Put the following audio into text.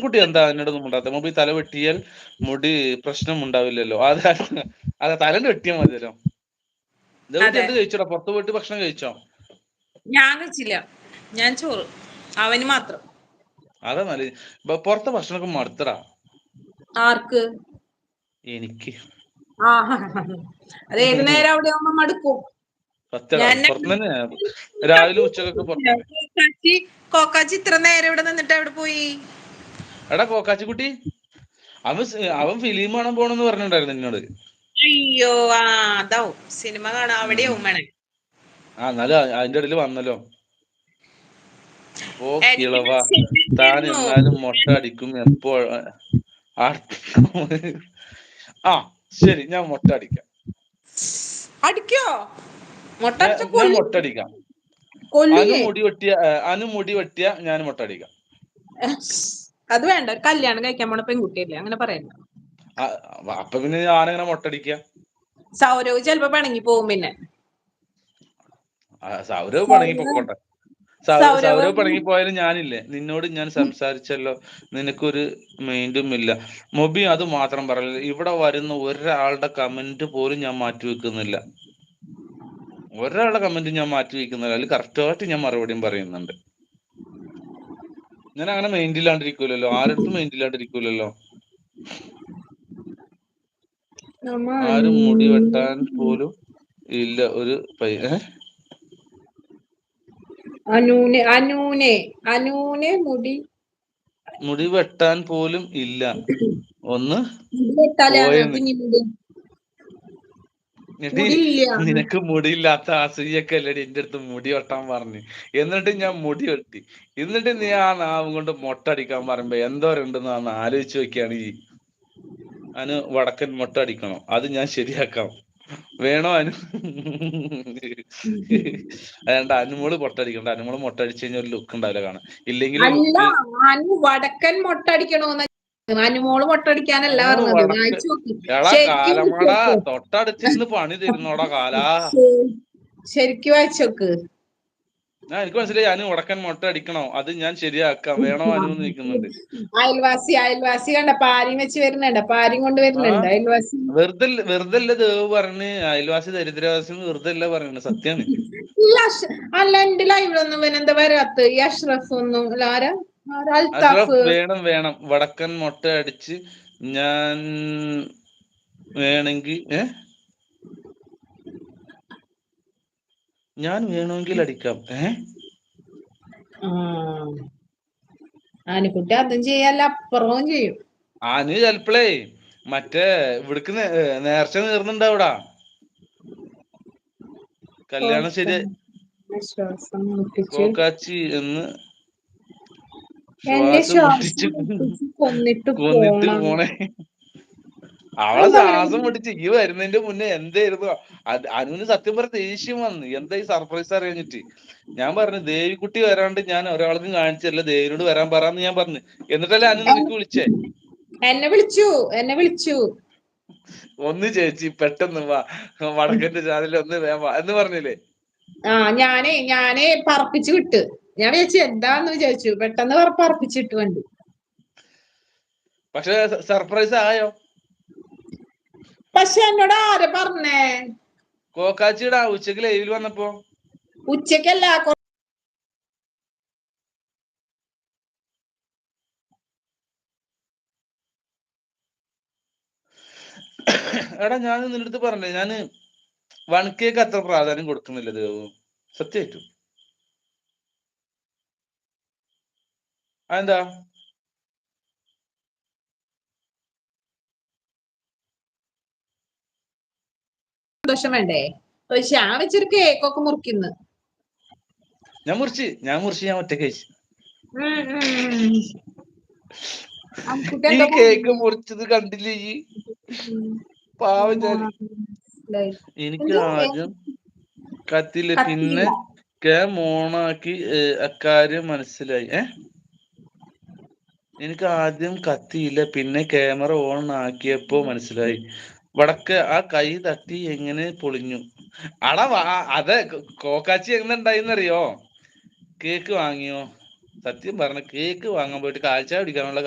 കുട്ടി എന്താ എന്നോടൊന്നും ഉണ്ടാത്ത മൊബൈൽ തല വെട്ടിയാൽ മുടി പ്രശ്നം ഉണ്ടാവില്ലല്ലോ. അതെ തലന്റെ വെട്ടിയാൽ മതിയല്ലോ. ദേവകുട്ടി എന്ത് കഴിച്ചോടാ? പുറത്ത് പോയിട്ട് ഭക്ഷണം കഴിച്ചോ? ഞാൻ കഴിച്ചില്ല, ഞാൻ ചോറ് അവന് മാത്രം. അതാ നല്ല. പുറത്തെ ഭക്ഷണമൊക്കെ മടുത്തടാ. ആർക്ക്? എനിക്ക്. അത് ഏത് നേരം അവിടെ ആവുമ്പോ മടുക്കും. സത്യടാ, പുറത്തുനിന്ന് രാവിലെ ഉച്ചക്കൊക്കെ പുറത്തുനിന്ന്. കോക്കാച്ചി ഇത്ര നേരം ഇവിടെ നിന്നിട്ട് എവിടെ പോയി? എടാ കോക്കാച്ചിക്കുട്ടി, അവൻ ഫിലിം കാണാൻ പോണെന്ന് പറഞ്ഞിട്ടുണ്ടായിരുന്നു എന്നോട്. അയ്യോ അതാവും സിനിമ കാണാൻ അവിടെയാവും വേണേ. എന്നാലും അതിന്റെ ഇടയിൽ വന്നല്ലോ. ഓ എനിക്ക് കിളവാ, താൻ എന്നാലും മൊട്ട അടിക്കും എപ്പോ? ശരി, ഞാൻ മൊട്ട അടിക്കാം. അടിക്കോ? ഞാൻ മൊട്ട അടിക്കാം. അനു മുടി വെട്ടിയ ഞാൻ മൊട്ട അടിക്കാം. അത് വേണ്ട, കല്യാണം കഴിക്കാൻ പോണ പെൺകുട്ടിയല്ലേ, അങ്ങനെ പറയണ്ട. അപ്പൊ പിന്നെ ഞാനെങ്ങനെ മൊട്ട അടിക്കുക? സൗരവ് ചെലപ്പോ പിണങ്ങി പോവും. പിന്നെ സൗരവ് പിണങ്ങി പൊക്കോട്ടെ. സൗരവ് പിണങ്ങി പോയാലും ഞാനില്ലേ, നിന്നോട് ഞാൻ സംസാരിച്ചല്ലോ, നിനക്കൊരു മൈൻഡും ഇല്ല. മൊബി അത് മാത്രം പറയല്ല, ഇവിടെ വരുന്ന ഒരാളുടെ കമന്റ് പോലും ഞാൻ മാറ്റി വെക്കുന്നില്ല. ഒരാളുടെ കമന്റ് ഞാൻ മാറ്റി വെക്കുന്നില്ല. അതിൽ കറക്റ്റായിട്ട് ഞാൻ മറുപടിയും പറയുന്നുണ്ട്. ഞാൻ അങ്ങനെ മൈൻഡില്ലാണ്ടിരിക്കൂലല്ലോ, ആരടുത്തും മൈൻഡില്ലാണ്ടിരിക്കൂലല്ലോ. ആരും മുടി വെട്ടാൻ പോലും ഇല്ല ഒരു അനൂനെ മുടി വെട്ടാൻ പോലും ഇല്ല. ഒന്ന് പോയെന്ന്. എടി, നിനക്ക് മുടിയില്ലാത്ത അസൂയൊക്കെ അല്ലേടി എന്റെ അടുത്ത് മുടി വെട്ടാൻ പറഞ്ഞ്. എന്നിട്ട് ഞാൻ മുടി വെട്ടി. എന്നിട്ട് നീ ആ നാവും കൊണ്ട് മൊട്ട അടിക്കാൻ പറയുമ്പോ എന്തോരുണ്ടെന്ന് ആലോചിച്ച് നോക്കിയാണ്. അനു വടക്കൻ മൊട്ട അടിക്കണോ? അത് ഞാൻ ശരിയാക്കാം. വേണോ അനു? അതേണ്ട, അനുമോള് മൊട്ട അടിക്കണ്ട. അനുമോള് മൊട്ട അടിച്ചു കഴിഞ്ഞാൽ ഒരു ലുക്ക് ഉണ്ടാവില്ല കാണാൻ. ഇല്ലെങ്കിലും ലുക്ക്. അനു വടക്കൻ മൊട്ട അടിക്കണോന്ന്. അനുമോള് മൊട്ട അടിക്കാനല്ല പറഞ്ഞത്. എടാ കാലമാടാ, തൊട്ടടുത്തിരുന്ന് പണി തരുന്നോടാ കാലാ. ശരിക്കും വായിച്ചോക്ക്. എനിക്ക് മനസ്സിലായി. അനു വടക്കൻ മൊട്ട അടിക്കണോ? അത് ഞാൻ ശരിയാക്കാം. വേണോ അനു എന്ന് നിൽക്കുന്നുണ്ട്. അയൽവാസി കണ്ട പാരിയും വെച്ച് വരുന്നുണ്ട്, പാരിയും കൊണ്ട് വരുന്നുണ്ട് അയൽവാസി. വെറുതെ ദേവ് പറഞ്ഞ് അയൽവാസി ദരിദ്രവാസി വെറുതെ അല്ല പറയുന്നത്, സത്യാണ്. അല്ല, എന്റെ ലൈവിലൊന്നും എന്താ വരാത്ത ഈ അഷ്റഫ് ഒന്നും ആരാ? അഷ്റഫ് വേണം വടക്കൻ മൊട്ട അടിച്ച് ഞാൻ വേണമെങ്കിൽ അടിക്കാം. ആനക്കുട്ടി അതും ചെയ്യല്ല, അപ്പുറവും ചെയ്യും. അനു ചെലപ്പളേ മറ്റേ ഇവിടക്ക് നേർച്ച നേർന്നുണ്ടാവിടാ. കല്യാണം ശരി കോക്കാച്ചി എന്ന് ശ്വാസം മുട്ടിച്ച് കൊന്നിട്ട് പോണേ. അവളെ ശ്വാസം മുട്ടിച്ച് ഈ വരുന്നതിന്റെ മുന്നേ എന്തായിരുന്നു അനുവിന് സത്യം പറഞ്ഞ ദേഷ്യം വന്ന്. എന്താ ഈ സർപ്രൈസ് അറിയാഞ്ഞിട്ട്. ഞാൻ പറഞ്ഞു ദേവിക്കുട്ടി വരാണ്ട് ഞാൻ ഒരാൾക്കും കാണിച്ചല്ല, ദേവിനോട് വരാൻ പറയാന്ന് ഞാൻ പറഞ്ഞു. എന്നിട്ടല്ലേ അനു നിനക്ക് വിളിച്ചേ? എന്നെ വിളിച്ചു. ഒന്ന് ചേച്ചി പെട്ടെന്ന് വാ, വടക്കന്റെ ചാനലിൽ ഒന്ന് വേവാ എന്ന് പറഞ്ഞില്ലേ? ഞാനേ പറപ്പിച്ചു വിട്ട്. ഞാൻ വിചാരിച്ചു എന്താന്ന് വിചാരിച്ചു, പെട്ടെന്ന് പറപ്പിച്ചിട്ട് വണ്ടി. പക്ഷെ സർപ്രൈസ് ആയോ? പക്ഷെ എന്നോട് ആരെ പറഞ്ഞേ? കോക്കാച്ചിയുടെ ഉച്ചക്ക് ലൈവിൽ വന്നപ്പോ. ഉച്ചക്കല്ല, എടാ ഞാൻ നിന്റെ അടുത്ത് പറഞ്ഞേ, ഞാന് 1K അത്ര പ്രാധാന്യം കൊടുക്കുന്നില്ല ദേവു, സത്യമായിട്ടും. അതെന്താ? സന്തോഷം വേണ്ടേ? ഞാൻ വെച്ചൊരു കേക്കൊക്കെ മുറിക്കുന്നു. ഞാൻ മുറിച്ച് ഞാൻ ഒറ്റ കഴിച്ചു. ഈ കേക്ക് മുറിച്ചത് കണ്ടില്ലേ ഈ പാവം ഞാൻ. എനിക്ക് ആദ്യം കത്തിയില്ല, പിന്നെ ഓണാക്കി അക്കാര്യം മനസ്സിലായി. എനിക്ക് ആദ്യം കത്തിയില്ല, പിന്നെ ക്യാമറ ഓൺ ആക്കിയപ്പോ മനസ്സിലായി. വടക്ക് ആ കൈ തട്ടി എങ്ങനെ പൊളിഞ്ഞു. അതെ കോക്കാച്ചി എങ്ങനെ ഉണ്ടായിന്നറിയോ? കേക്ക് വാങ്ങിയോ? സത്യം പറഞ്ഞ കേക്ക് വാങ്ങാൻ പോയിട്ട് കാൽച്ചായ കുടിക്കാനുള്ള